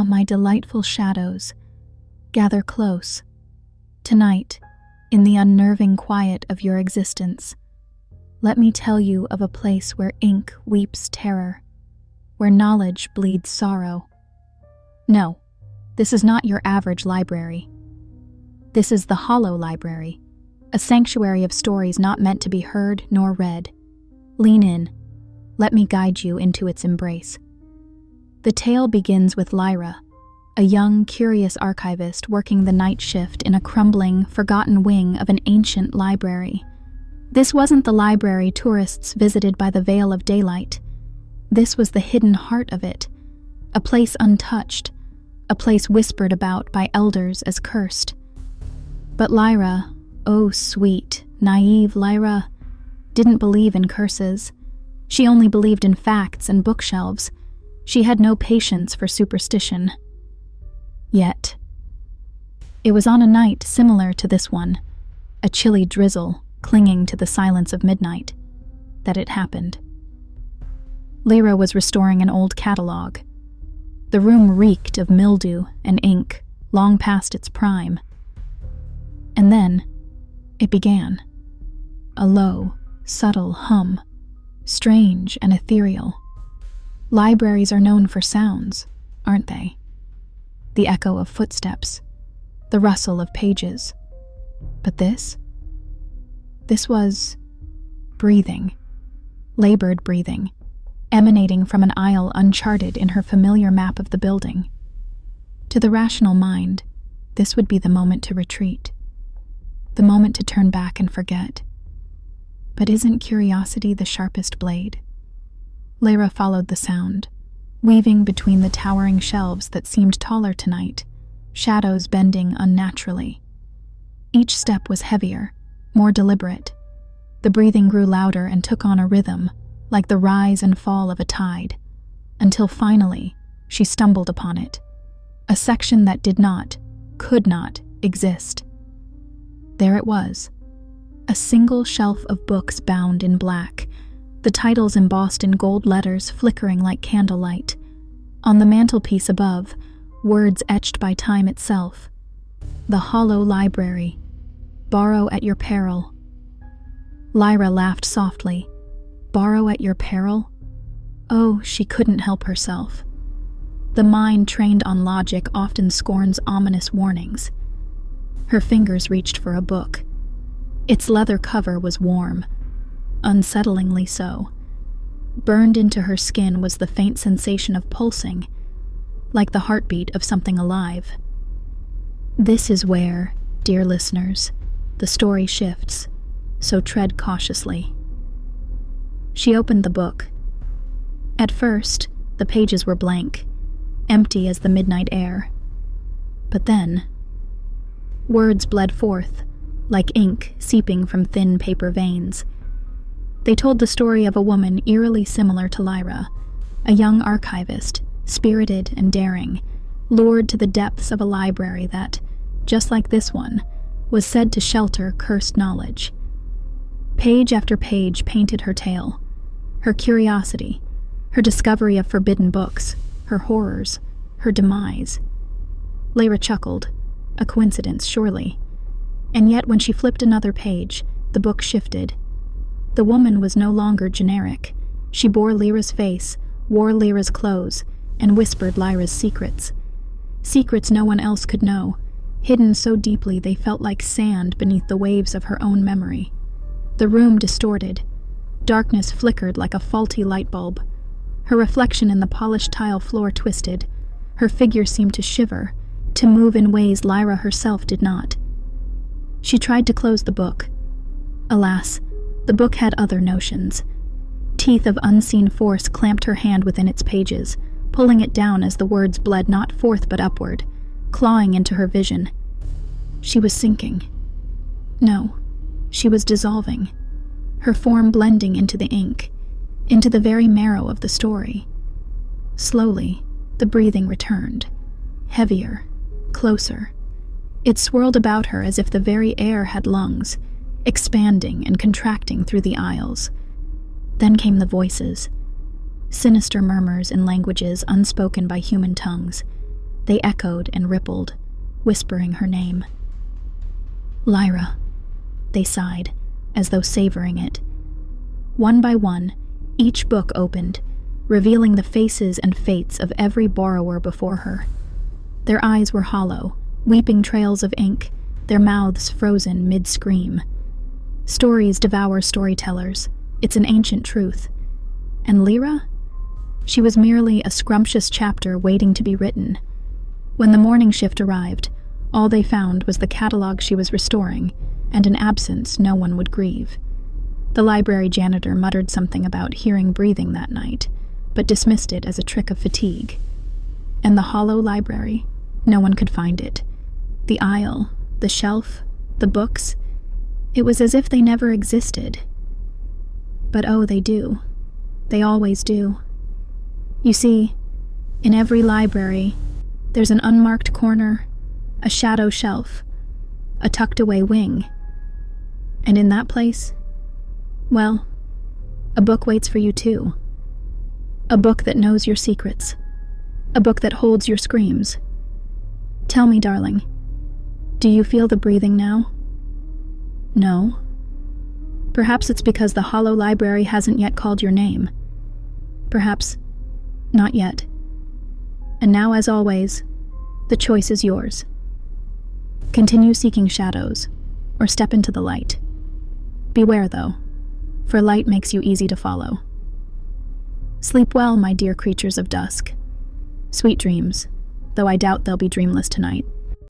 my delightful shadows, gather close. Tonight, in the unnerving quiet of your existence, let me tell you of a place where ink weeps terror, where knowledge bleeds sorrow. No, this is not your average library. This is the Hollow Library, a sanctuary of stories not meant to be heard nor read. Lean in. Let me guide you into its embrace. The tale begins with Lyra, a young, curious archivist working the night shift in a crumbling, forgotten wing of an ancient library. This wasn't the library tourists visited by the Veil of Daylight. This was the hidden heart of it, a place untouched, a place whispered about by elders as cursed. But Lyra, oh sweet, naive Lyra, didn't believe in curses. She only believed in facts and bookshelves. She had no patience for superstition. Yet, it was on a night similar to this one, a chilly drizzle clinging to the silence of midnight, that it happened. Lyra was restoring an old catalog. The room reeked of mildew and ink, long past its prime. And then, it began. A low, subtle hum, strange and ethereal. Libraries are known for sounds, aren't they? The echo of footsteps, the rustle of pages. But this was breathing, labored breathing, emanating from an aisle uncharted in her familiar map of the building. To the rational mind, this would be the moment to retreat, the moment to turn back and forget. But isn't curiosity the sharpest blade? Lyra followed the sound, weaving between the towering shelves that seemed taller tonight, shadows bending unnaturally. Each step was heavier, more deliberate. The breathing grew louder and took on a rhythm, like the rise and fall of a tide, until finally she stumbled upon it, a section that could not exist. There it was, a single shelf of books bound in black, the titles embossed in gold letters flickering like candlelight. On the mantelpiece above, words etched by time itself. The Hollow Library. Borrow at your peril. Lyra laughed softly. Borrow at your peril? Oh, she couldn't help herself. The mind trained on logic often scorns ominous warnings. Her fingers reached for a book. Its leather cover was warm, unsettlingly so. Burned into her skin was the faint sensation of pulsing, like the heartbeat of something alive. This is where, dear listeners, the story shifts, so tread cautiously. She opened the book. At first, the pages were blank, empty as the midnight air. But then, words bled forth, like ink seeping from thin paper veins. They told the story of a woman eerily similar to Lyra, a young archivist, spirited and daring, lured to the depths of a library that, just like this one, was said to shelter cursed knowledge. Page after page painted her tale, her curiosity, her discovery of forbidden books, her horrors, her demise. Lyra chuckled, a coincidence surely. And yet when she flipped another page, the book shifted. The woman was no longer generic. She bore Lyra's face, wore Lyra's clothes, and whispered Lyra's secrets. Secrets no one else could know, hidden so deeply they felt like sand beneath the waves of her own memory. The room distorted. Darkness flickered like a faulty light bulb. Her reflection in the polished tile floor twisted. Her figure seemed to shiver, to move in ways Lyra herself did not. She tried to close the book. Alas, the book had other notions. Teeth of unseen force clamped her hand within its pages, pulling it down as the words bled not forth but upward, clawing into her vision. She was sinking. No, she was dissolving, her form blending into the ink, into the very marrow of the story. Slowly, the breathing returned, heavier, closer. It swirled about her as if the very air had lungs, expanding and contracting through the aisles. Then came the voices, sinister murmurs in languages unspoken by human tongues. They echoed and rippled, whispering her name. Lyra, they sighed, as though savoring it. One by one, each book opened, revealing the faces and fates of every borrower before her. Their eyes were hollow, weeping trails of ink, their mouths frozen mid-scream. Stories devour storytellers. It's an ancient truth. And Lyra? She was merely a scrumptious chapter waiting to be written. When the morning shift arrived, all they found was the catalog she was restoring, and an absence no one would grieve. The library janitor muttered something about hearing breathing that night, but dismissed it as a trick of fatigue. And the hollow library, no one could find it. The aisle, the shelf, the books, it was as if they never existed. But oh, they do. They always do. You see, in every library, there's an unmarked corner, a shadow shelf, a tucked-away wing. And in that place, well, a book waits for you too. A book that knows your secrets. A book that holds your screams. Tell me, darling, do you feel the breathing now? No. Perhaps it's because the hollow library hasn't yet called your name. Perhaps not yet. And now, as always, the choice is yours. Continue seeking shadows, or step into the light. Beware, though, for light makes you easy to follow. Sleep well, my dear creatures of dusk. Sweet dreams, though I doubt they'll be dreamless tonight.